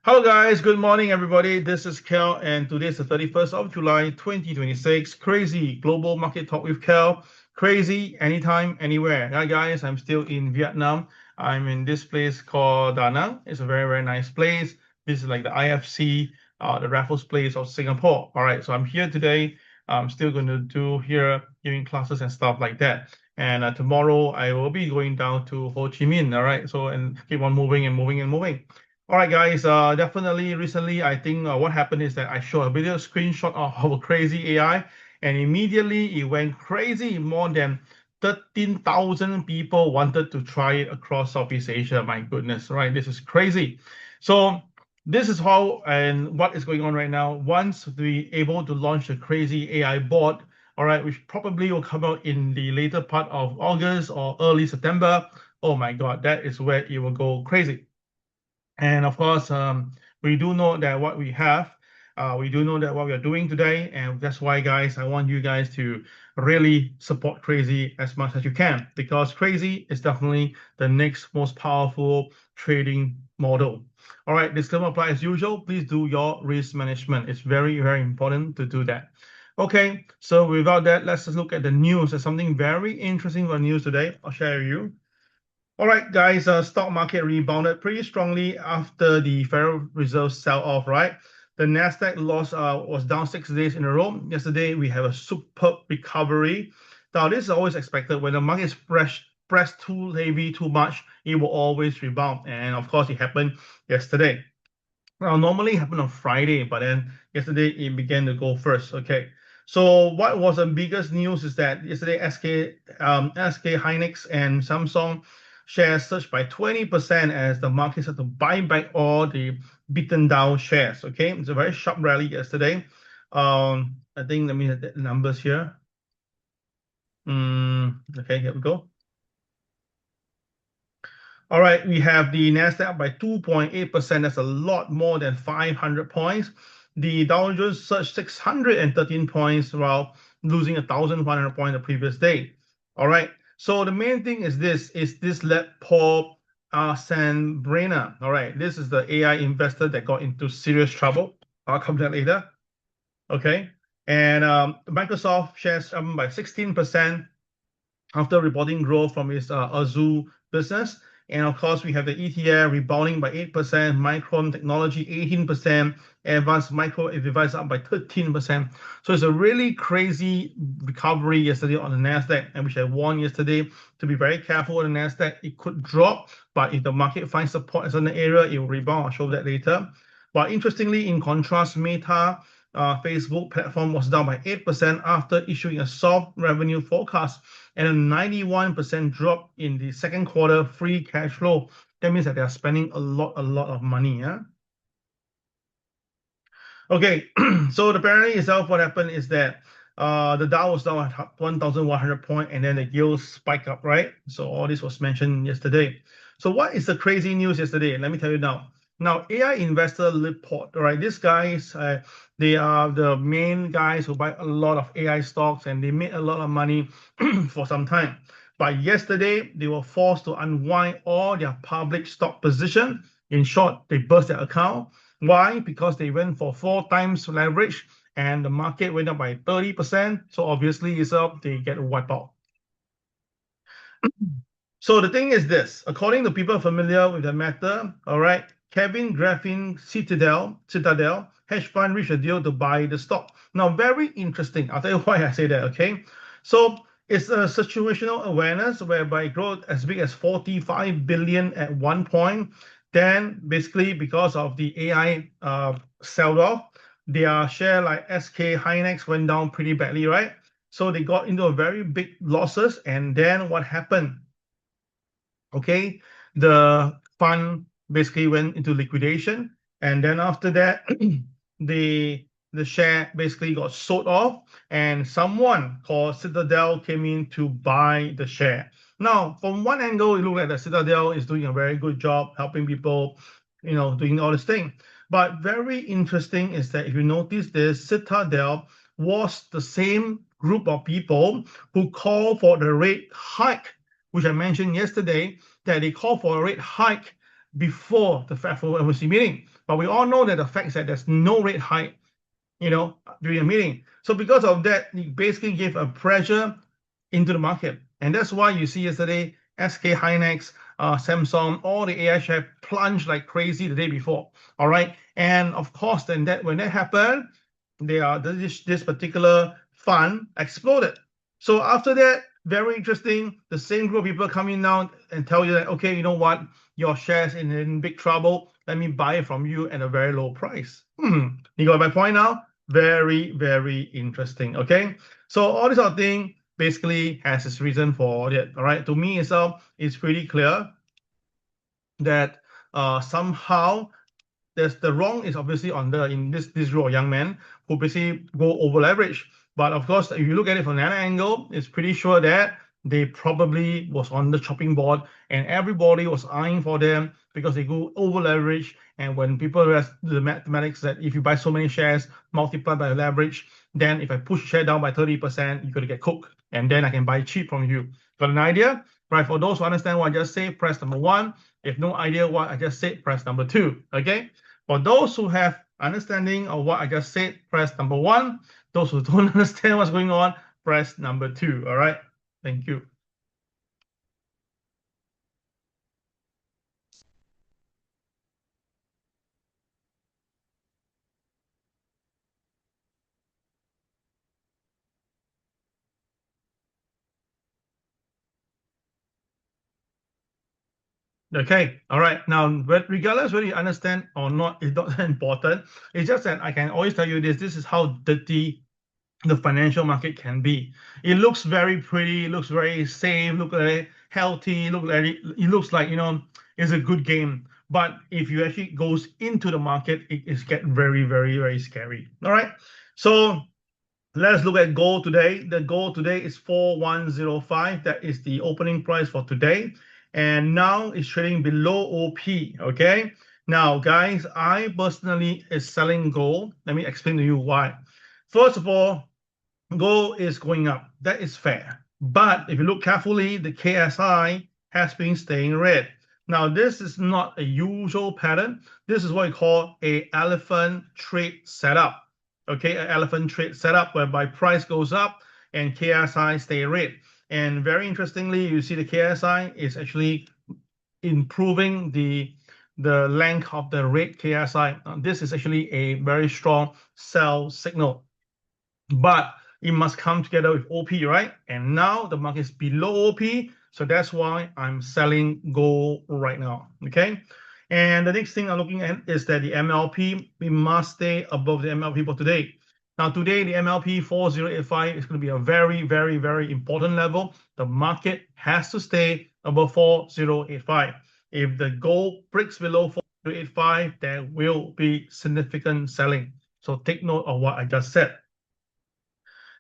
Hello guys, good morning everybody. This is KEL and today is the 31st of July 2026. Crazy Global Market Talk with KEL. Crazy anytime, anywhere. Hi guys, I'm still in Vietnam. I'm in this place called Da Nang. It's a very, very nice place. This is like the IFC, the Raffles place of Singapore. All right, so I'm here today. I'm still going to do here giving classes and stuff like that. And tomorrow I will be going down to Ho Chi Minh. All right, so and keep on moving and moving and moving. All right, guys. Definitely recently, I think what happened is that I showed a video screenshot of our crazy AI, and immediately it went crazy. More than 13,000 people wanted to try it across Southeast Asia. My goodness, right? This is crazy. So this is how and what is going on right now. Once we able to launch a crazy AI bot, all right, which probably will come out in the later part of August or early September. Oh my God, that is where it will go crazy. And of course, we do know that what we have, we do know that what we are doing today, and that's why, guys, I want you guys to really support CRAZII as much as you can, because CRAZII is definitely the next most powerful trading model. All right, disclaimer apply as usual. Please do your risk management. It's very, very important to do that. Okay, so without that, let's just look at the news. There's something very interesting for news today. I'll share with you. All right, guys, stock market rebounded pretty strongly after the Federal Reserve sell-off, right? The Nasdaq loss was down 6 days in a row. Yesterday, we have a superb recovery. Now, this is always expected. When the market is pressed too heavy, too much, it will always rebound. And of course, it happened yesterday. Now, normally it happened on Friday, but then yesterday it began to go first. Okay. So what was the biggest news is that yesterday SK Hynix and Samsung shares surged by 20% as the market started to buy back all the beaten down shares. Okay, it's a very sharp rally yesterday. I think let me have the numbers here. Okay, here we go. All right, we have the Nasdaq by 2.8%. That's a lot more than 500 points. The Dow Jones surged 613 points while losing 1,100 points the previous day. All right. So the main thing is this led Paul Sanbrena. All right. This is the AI investor that got into serious trouble. I'll come to that later. Okay. And Microsoft shares up by 16% after reporting growth from its Azure business. And of course, we have the ETF rebounding by 8%, Micron Technology 18%, Advanced Micro Device up by 13%. So it's a really crazy recovery yesterday on the Nasdaq, and which I warned yesterday to be very careful on the Nasdaq. It could drop, but if the market finds support in an area, it will rebound. I'll show that later. But interestingly, in contrast, Meta Facebook platform was down by 8% after issuing a soft revenue forecast and a 91% drop in the second quarter free cash flow. That means that they are spending a lot of money. Yeah. Okay, so apparently itself, what happened is that the Dow was down at 1,100 point, and then the yields spike up, right? So all this was mentioned yesterday. So what is the crazy news yesterday? Let me tell you now. Now, AI investor Liport, right? These guys, they are the main guys who buy a lot of AI stocks, and they made a lot of money for some time. But yesterday, they were forced to unwind all their public stock position. In short, they burst their account. Why? Because they went for 4 times leverage, and the market went up by 30%. So obviously, they get wiped out. So the thing is this, according to people familiar with the matter, all right, Kevin Griffin Citadel hedge fund reached a deal to buy the stock. Now, very interesting. I'll tell you why I say that, okay? So it's a situational awareness whereby it grew as big as 45 billion at one point. Then basically because of the AI sell-off, their share like SK Hynix went down pretty badly, right? So they got into a very big losses. And then what happened? Okay, the fund basically went into liquidation, and then after that, the share basically got sold off, and someone called Citadel came in to buy the share. Now, from one angle, it looked like the Citadel is doing a very good job helping people, doing all this thing. But very interesting is that if you notice this, Citadel was the same group of people who called for the rate hike, which I mentioned yesterday, that they call for a rate hike before the Fed FOMC meeting. But we all know that the fact is that there's no rate hike, during the meeting. So because of that, it basically gave a pressure into the market. And that's why you see yesterday, SK Hynix, Samsung, all the AI share plunged like crazy the day before. All right. And of course, then when that happened, this particular fund exploded. So after that, very interesting. The same group of people coming down and tell you that, okay, you know what, your shares in big trouble. Let me buy it from you at a very low price. You got my point now? Very, very interesting. Okay. So all this sort of thing basically has its reason for it. All right. To me itself, it's pretty clear that somehow there's the wrong is obviously in this group of young men who basically go over leverage. But of course, if you look at it from another angle, it's pretty sure that they probably was on the chopping board and everybody was eyeing for them because they go over leverage. And when people do the mathematics that if you buy so many shares multiplied by leverage, then if I push share down by 30%, you're gonna get cooked, and then I can buy cheap from you. Got an idea? Right? For those who understand what I just said, press number 1. If no idea what I just said, press number 2. Okay. For those who have understanding of what I just said, press number 1. Those who don't understand what's going on, press number 2. All right. Thank you. Okay, all right. Now, regardless whether you understand or not, it's not important. It's just that I can always tell you this. This is how dirty the financial market can be. It looks very pretty, it looks very safe, look very healthy, it looks like it's a good game. But if you actually goes into the market, it is get very, very, very scary. All right. So let's look at gold today. The gold today is 4105. That is the opening price for today. And now it's trading below OP. Okay. Now, guys, I personally is selling gold. Let me explain to you why. First of all, gold is going up. That is fair. But if you look carefully, the KSI has been staying red. Now, this is not a usual pattern. This is what we call a elephant trade setup. Okay, an elephant trade setup whereby price goes up and KSI stay red. And very interestingly, you see the KSI is actually improving the length of the red KSI. This is actually a very strong sell signal. But it must come together with OP, right? And now the market is below OP, so that's why I'm selling gold right now, okay? And the next thing I'm looking at is that the MLP, we must stay above the MLP for today. Now, today, the MLP 4085 is going to be a very, very, very important level. The market has to stay above 4085. If the gold breaks below 4085, there will be significant selling. So take note of what I just said.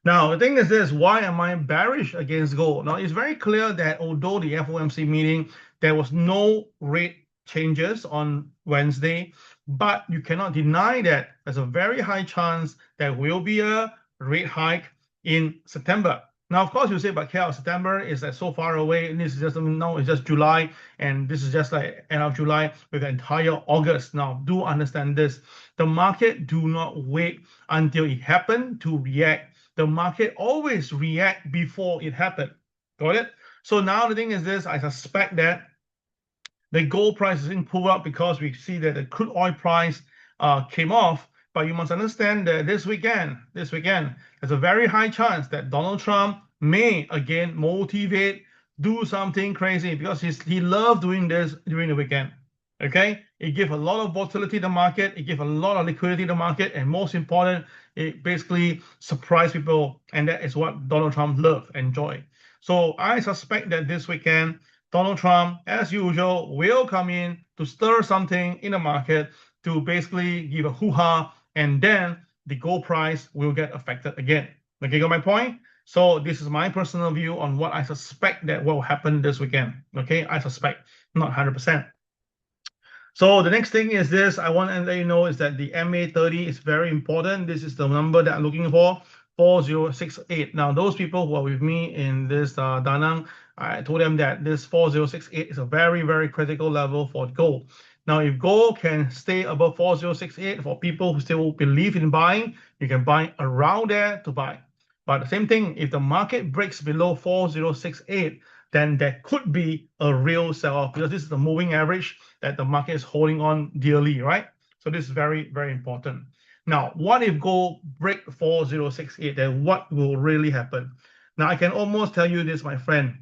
Now, the thing is this, why am I bearish against gold? Now, it's very clear that although the FOMC meeting, there was no rate changes on Wednesday, but you cannot deny that there's a very high chance there will be a rate hike in September. Now, of course, you say, but KL, September is like so far away. And this is just, no, it's just July. And this is just like end of July with the entire August. Now, do understand this. The market do not wait until it happened to react. The market always react before it happened. Got it? So now the thing is this, I suspect that the gold price is being pulled up because we see that the crude oil price came off. But you must understand that this weekend, there's a very high chance that Donald Trump may again motivate, do something crazy because he loved doing this during the weekend. Okay, it gives a lot of volatility to the market, it gives a lot of liquidity to the market, and most important, it basically surprised people, and that is what Donald Trump loved, enjoy. So I suspect that this weekend, Donald Trump, as usual, will come in to stir something in the market to basically give a hoo-ha, and then the gold price will get affected again. Okay, got my point? So this is my personal view on what I suspect that will happen this weekend. Okay, I suspect, not 100%. So the next thing is this, I want to let you know is that the MA30 is very important. This is the number that I'm looking for. 4068. Now, those people who are with me in this Da Nang, I told them that this 4068 is a very, very critical level for gold. Now, if gold can stay above 4068, for people who still believe in buying, you can buy around there to buy. But the same thing, if the market breaks below 4068, then there could be a real sell-off, because this is the moving average that the market is holding on dearly, right? So this is very, very important. Now, what if gold break 4068? Then what will really happen? Now, I can almost tell you this, my friend,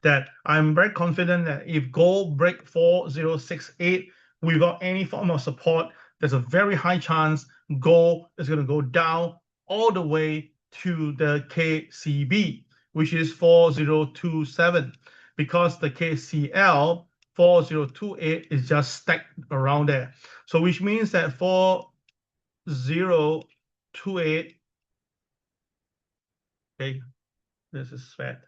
that I'm very confident that if gold break 4068 without any form of support, there's a very high chance gold is going to go down all the way to the KCB, which is 4027, because the KCL 4028 is just stacked around there. So which means that 4028, okay, this is fat.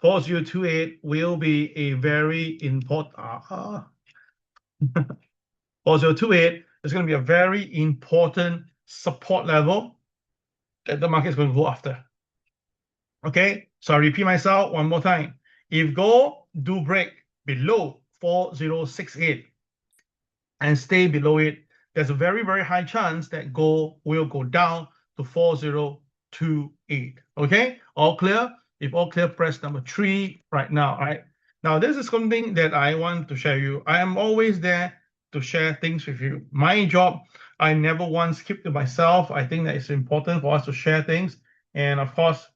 4028 will be a very important 4028 is going to be a very important support level that the market is going to go after. Okay, so I repeat myself one more time. If gold do break below 4068 and stay below it, there's a very, very high chance that gold will go down to 4028. Okay, all clear? If all clear, press number 3 right now. All right. Now, this is something that I want to share you. I am always there to share things with you. My job, I never once keep to myself. I think that it's important for us to share things. And of course,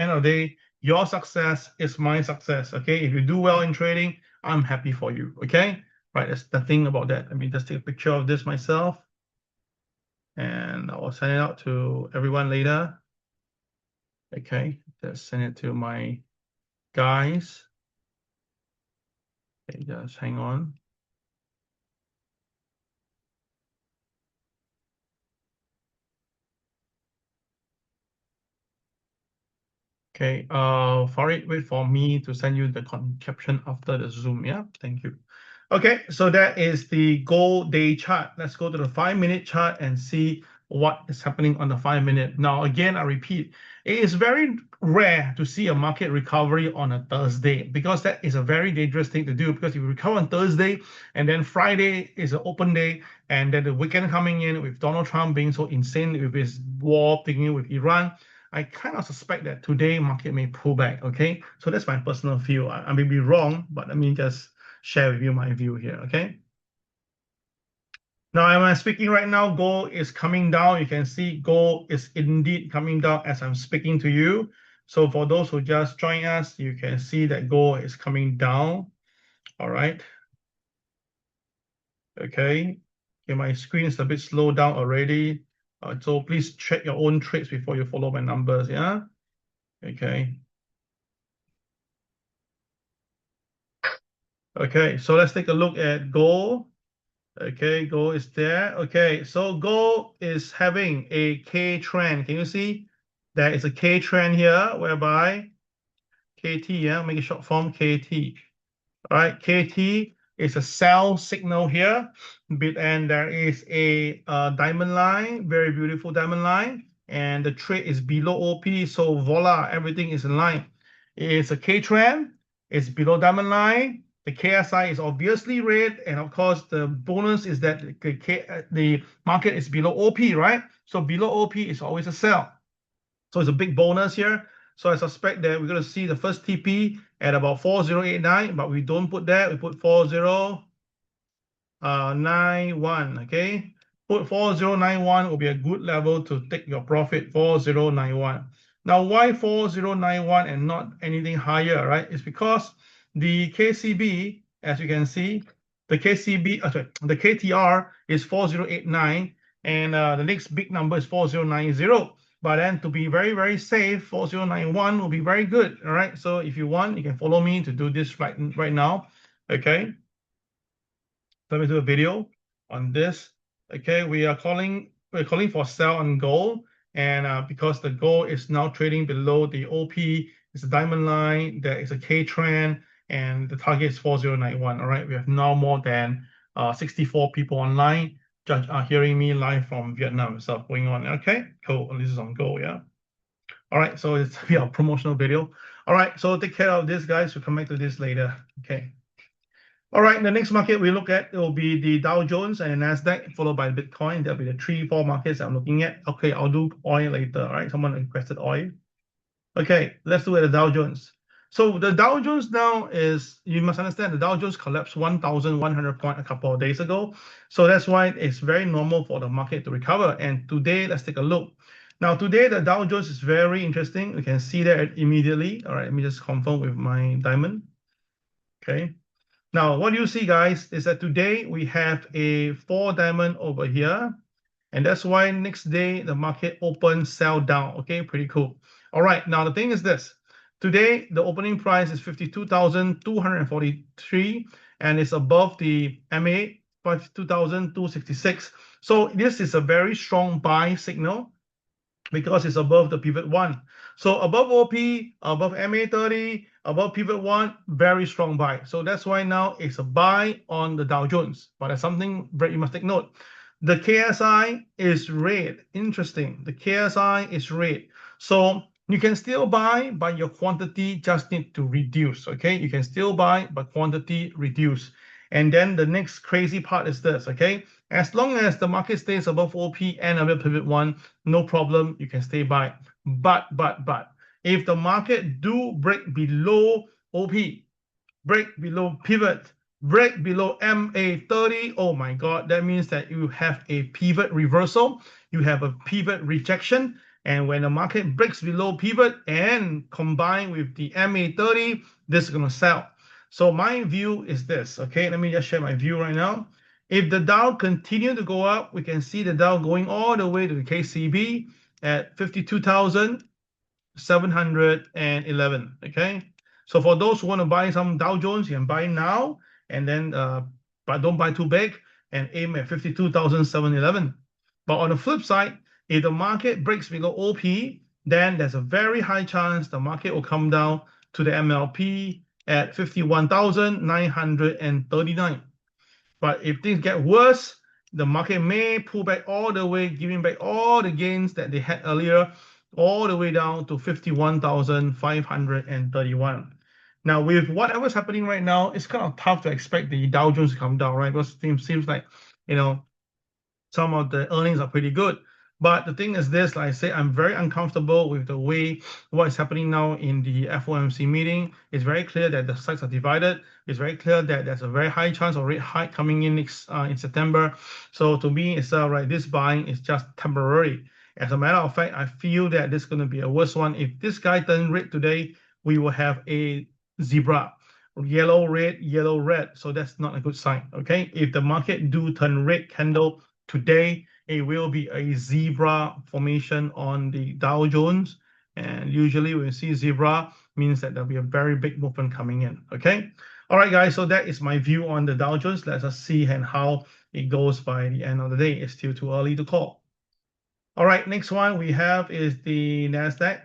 end of the day, your success is my success. Okay. If you do well in trading, I'm happy for you. Okay. Right. That's the thing about that. Let me just take a picture of this myself, and I will send it out to everyone later. Okay, just send it to my guys. Okay, just hang on. Okay, Farid, wait for me to send you the caption after the Zoom. Yeah, thank you. Okay, so that is the gold day chart. Let's go to the 5-minute chart and see what is happening on the 5-minute. Now, again, I repeat, it is very rare to see a market recovery on a Thursday, because that is a very dangerous thing to do, because if you recover on Thursday and then Friday is an open day, and then the weekend coming in with Donald Trump being so insane with his war thingy with Iran, I kind of suspect that today market may pull back. Okay, so that's my personal view. I may be wrong, but let me just share with you my view here. Okay. Now, I'm speaking right now, gold is coming down. You can see gold is indeed coming down as I'm speaking to you. So for those who just joined us, you can see that gold is coming down. All right. Okay. Okay, my screen is a bit slowed down already. So please check your own trades before you follow my numbers. Yeah. Okay. Okay, so let's take a look at gold. Okay, gold is there. Okay, so gold is having a K trend. Can you see? There is a K trend here, whereby KT, yeah, make a short form KT. All right, KT is a sell signal here, and there is a diamond line, very beautiful diamond line, and the trade is below OP, so voila, everything is in line. It's a K trend, it's below diamond line. The KSI is obviously red, and of course, the bonus is that the market is below OP, right? So below OP is always a sell. So it's a big bonus here. So I suspect that we're going to see the first TP at about 4089, but we don't put that. We put 4091. Okay, put 4091 will be a good level to take your profit. 4091. Now, why 4091 and not anything higher, right? It's because the KCB, as you can see, the KCB, the KTR is 4089, and the next big number is 4090. But then to be very, very safe, 4091 will be very good. All right. So if you want, you can follow me to do this right now. Okay. Let me do a video on this. Okay, we're calling for sell on gold, and because the gold is now trading below the OP, it's a diamond line, there is a K trend, and the target is 4091. All right, we have now more than 64 people online. judge are hearing me live from Vietnam. Stuff going on. Okay, cool. This is on go. Yeah. All right. So it's a promotional video. All right. So take care of this, guys. We'll come back to this later. Okay. All right. The next market we look at will be the Dow Jones and the Nasdaq, followed by Bitcoin. There'll be the 3-4 markets I'm looking at. Okay. I'll do oil later. All right. Someone requested oil. Okay. Let's look at the Dow Jones. So the Dow Jones now is, you must understand, the Dow Jones collapsed 1,100 points a couple of days ago. So that's why it's very normal for the market to recover. And today, let's take a look. Now, today, the Dow Jones is very interesting. You can see that immediately. All right, let me just confirm with my diamond. Okay. Now, what you see, guys, is that today we have a 4 diamond over here. And that's why next day, the market open, sell down. Okay, pretty cool. All right, now the thing is this. Today, the opening price is 52,243, and it's above the MA 52,266. So this is a very strong buy signal because it's above the pivot 1. So above OP, above MA30, above pivot 1, very strong buy. So that's why now it's a buy on the Dow Jones. But there's something you must take note. The KSI is red. Interesting. The KSI is red. So you can still buy, but your quantity just need to reduce. Okay, you can still buy, but quantity reduce. And then the next crazy part is this. Okay, as long as the market stays above OP and above pivot 1, no problem. You can stay by. But if the market do break below OP, break below pivot, break below MA30, oh my God, that means that you have a pivot reversal, you have a pivot rejection, and when the market breaks below pivot and combined with the MA30, this is going to sell. So my view is this, okay? Let me just share my view right now. If the Dow continue to go up, we can see the Dow going all the way to the KCB at 52,711, okay? So for those who want to buy some Dow Jones, you can buy now, and then but don't buy too big and aim at 52,711. But on the flip side, if the market breaks below OP, then there's a very high chance the market will come down to the MLP at 51,939. But if things get worse, the market may pull back all the way, giving back all the gains that they had earlier, all the way down to 51,531. Now, with whatever's happening right now, it's kind of tough to expect the Dow Jones to come down, right? Because it seems like, some of the earnings are pretty good. But the thing is this, like I say, I'm very uncomfortable with the way what is happening now in the FOMC meeting. It's very clear that the sides are divided. It's very clear that there's a very high chance of rate hike coming in next in September. So to me, it's right. This buying is just temporary. As a matter of fact, I feel that this is going to be a worse one. If this guy turns red today, we will have a zebra, yellow, red, yellow, red. So that's not a good sign. Okay, if the market do turn red candle today, it will be a zebra formation on the Dow Jones. And usually when you see zebra, means that there'll be a very big movement coming in. Okay. All right, guys. So that is my view on the Dow Jones. Let us see and how it goes by the end of the day. It's still too early to call. All right. Next one we have is the NASDAQ.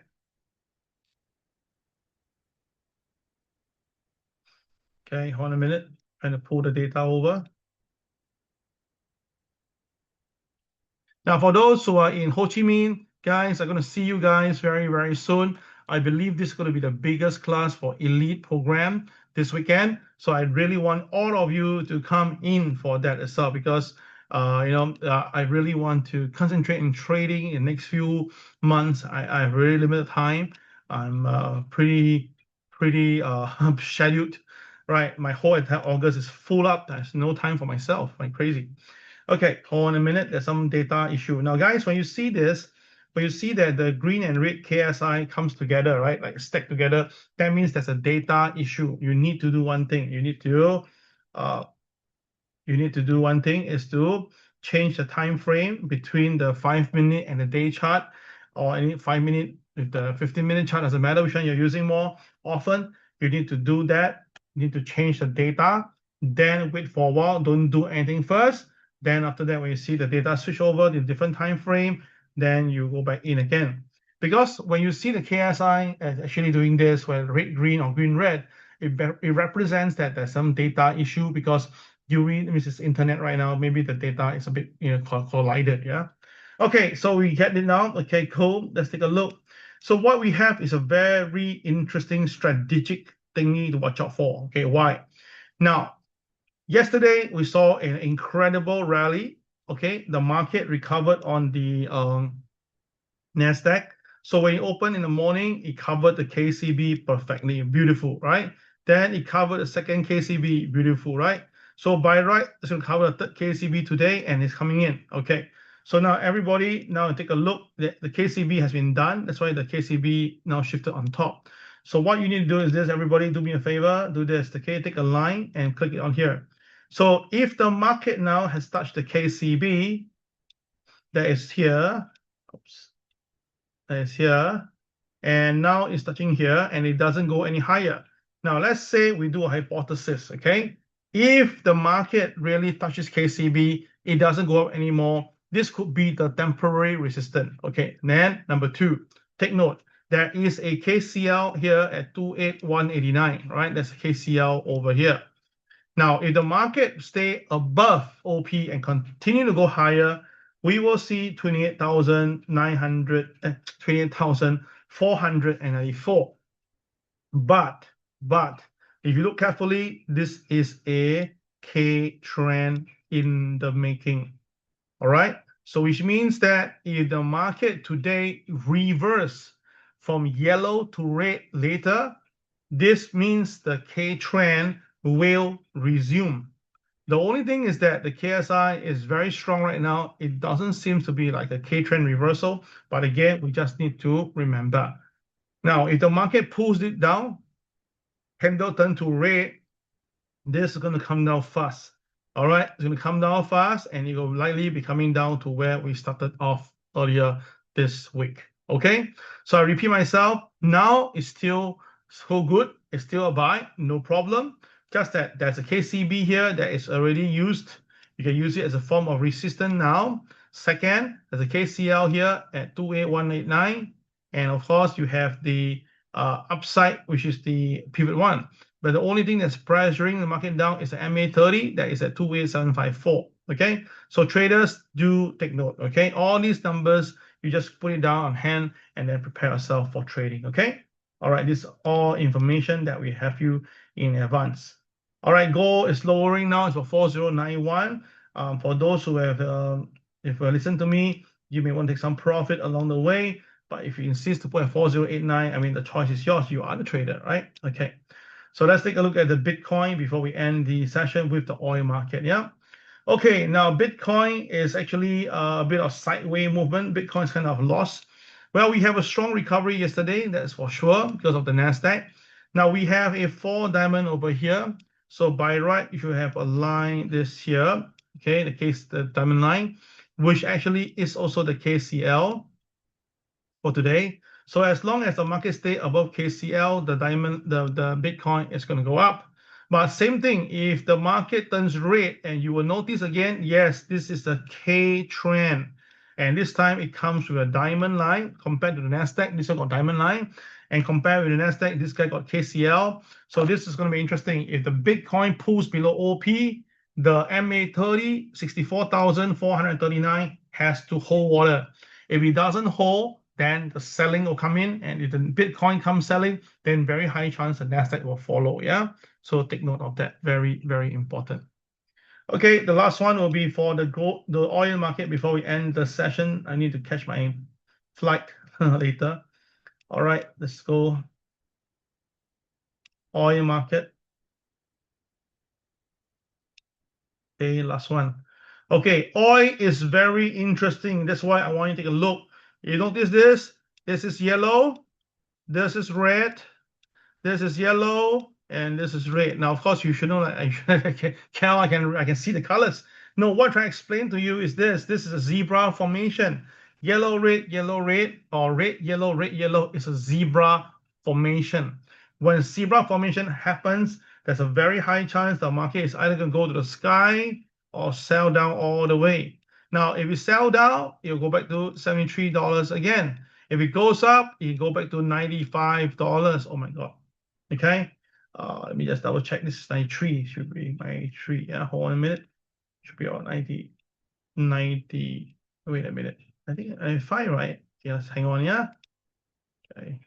Okay. Hold on a minute. Trying to pull the data over. Now, for those who are in Ho Chi Minh, guys, I'm going to see you guys very, very soon. I believe this is going to be the biggest class for elite program this weekend. So I really want all of you to come in for that as well, because I really want to concentrate in trading in the next few months. I have really limited time. I'm pretty scheduled, right? My whole entire August is full up. There's no time for myself. Like crazy. Okay, hold on a minute. There's some data issue. Now, guys, when you see this, when you see that the green and red KSI comes together, right, like stacked together, that means there's a data issue. You need to do one thing. You need to do one thing is to change the time frame between the 5-minute and the day chart, or any 5-minute with the 15-minute chart. Doesn't matter which one you're using more often. You need to do that. You need to change the data. Then wait for a while. Don't do anything first. Then after that, when you see the data switch over to different time frame, then you go back in again. Because when you see the KSI actually doing this, where red, green, or green, red, it represents that there's some data issue, because during Mrs. Internet right now. Maybe the data is a bit collided. Yeah. Okay, so we get it now. Okay, cool. Let's take a look. So what we have is a very interesting strategic thingy to watch out for. Okay, why? Now, yesterday we saw an incredible rally. Okay, the market recovered on the NASDAQ. So when it opened in the morning, it covered the KCB perfectly. Beautiful, right? Then it covered the second KCB. Beautiful, right? So by right, it's going to cover the third KCB today, and it's coming in. Okay. So now everybody, now take a look. The KCB has been done. That's why the KCB now shifted on top. So what you need to do is this, everybody, do me a favor, do this. Okay, take a line and click it on here. So if the market now has touched the KCB, that is here, oops, that is here, and now it's touching here, and it doesn't go any higher. Now let's say we do a hypothesis, okay? If the market really touches KCB, it doesn't go up anymore. This could be the temporary resistance, okay? And then number two, take note, there is a KCL here at 28189, right? That's a KCL over here. Now, if the market stay above OP and continue to go higher, we will see 28,494. But if you look carefully, this is a K trend in the making. All right. So which means that if the market today reverse from yellow to red later, this means the K trend will resume. The only thing is that the KSI is very strong right now. It doesn't seem to be like a K trend reversal, but again, we just need to remember. Now, if the market pulls it down, candle turn to red, this is going to come down fast. All right, it's going to come down fast, and it will likely be coming down to where we started off earlier this week. Okay, so I repeat myself. Now it's still so good. It's still a buy, no problem. Just that there's a KCB here that is already used. You can use it as a form of resistance now. Second, there's a KCL here at 28189. And of course, you have the upside, which is the pivot one. But the only thing that's pressuring the market down is the MA30 that is at 28754. Okay, so traders do take note. Okay, all these numbers, you just put it down on hand and then prepare yourself for trading. Okay, all right, this is all information that we have you in advance. All right, gold is lowering now. It's for 4091. For those who have, if you listen to me, you may want to take some profit along the way. But if you insist to put at 4089, I mean, the choice is yours. You are the trader, right? Okay. So let's take a look at the Bitcoin before we end the session with the oil market. Yeah. Okay. Now Bitcoin is actually a bit of sideways movement. Bitcoin's kind of lost. Well, we have a strong recovery yesterday. That's for sure because of the NASDAQ. Now we have a 4 diamond over here. So by right, if you have a line this here, okay, the diamond line, which actually is also the KCL for today. So as long as the market stay above KCL, the Bitcoin is going to go up. But same thing, if the market turns red, and you will notice again, yes, this is a K trend. And this time it comes with a diamond line compared to the NASDAQ. This one got diamond line. And compared with the NASDAQ, this guy got KCL. So this is going to be interesting. If the Bitcoin pulls below OP, the MA30, 64,439 has to hold water. If it doesn't hold, then the selling will come in. And if the Bitcoin comes selling, then very high chance the NASDAQ will follow. Yeah. So take note of that. Very, very important. Okay, the last one will be for the oil market before we end the session. I need to catch my flight later. All right, let's go. Oil market. Okay, last one. Okay, oil is very interesting. That's why I want you to take a look. You notice this? This is yellow. This is red. This is yellow. And this is red. Now, of course, you should know that I can see the colors. No, what I'm trying to explain to you is this. This is a zebra formation. Yellow, red, or red, yellow is a zebra formation. When zebra formation happens, there's a very high chance the market is either going to go to the sky or sell down all the way. Now, if you sell down, it'll go back to $73 again. If it goes up, it go back to $95. Oh my God. Okay. Let me just double check. This is 93. Should be 93. Yeah, hold on a minute. Should be about 90. Wait a minute. I think 95, right? Yes, hang on, yeah. Okay.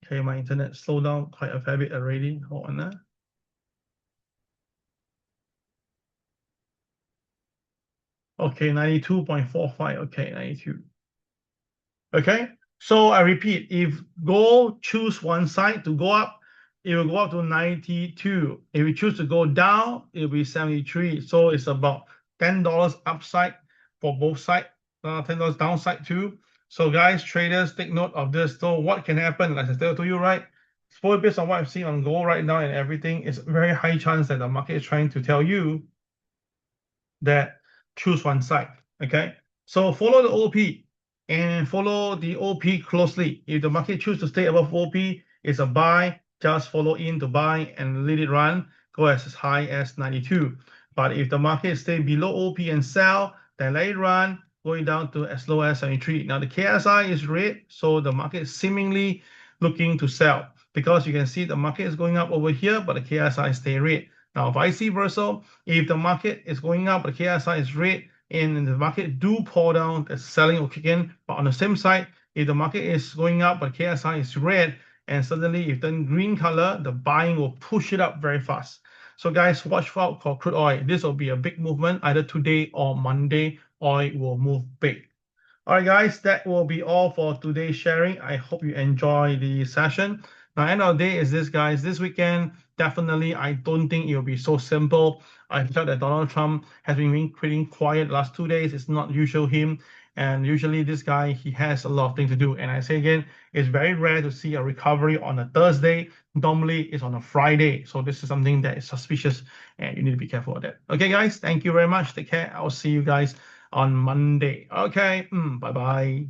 Okay, my internet slowed down quite a fair bit already. Hold on. Okay, 92.45. Okay, 92. Okay, so I repeat, if gold choose one side to go up, it will go up to 92. If we choose to go down, it will be 73. So it's about $10 upside for both sides, $10 downside too. So guys, traders, take note of this. So what can happen, like I said to you, right? So based on what I've seen on gold right now and everything, it's a very high chance that the market is trying to tell you that choose one side. Okay, so follow the OP and follow the OP closely. If the market choose to stay above OP, it's a buy. Just follow in to buy and let it run. Go as high as 92. But if the market stay below OP and sell, then let it run, going down to as low as 73. Now the KSI is red, so the market is seemingly looking to sell because you can see the market is going up over here, but the KSI stay red. Now, vice versa, if the market is going up, the KSI is red, and the market do pull down, the selling will kick in. But on the same side, if the market is going up, but KSI is red, and suddenly if turn green color, the buying will push it up very fast. So guys, watch out for crude oil. This will be a big movement either today or Monday. Oil will move big. All right, guys, that will be all for today's sharing. I hope you enjoy the session. Now, end of the day is this, guys. This weekend, definitely, I don't think it will be so simple. I felt that Donald Trump has been pretty quiet the last 2 days. It's not usual him. And usually this guy, he has a lot of things to do. And I say again, it's very rare to see a recovery on a Thursday. Normally, it's on a Friday. So this is something that is suspicious, and you need to be careful of that. Okay, guys, thank you very much. Take care. I'll see you guys on Monday. Okay, bye-bye.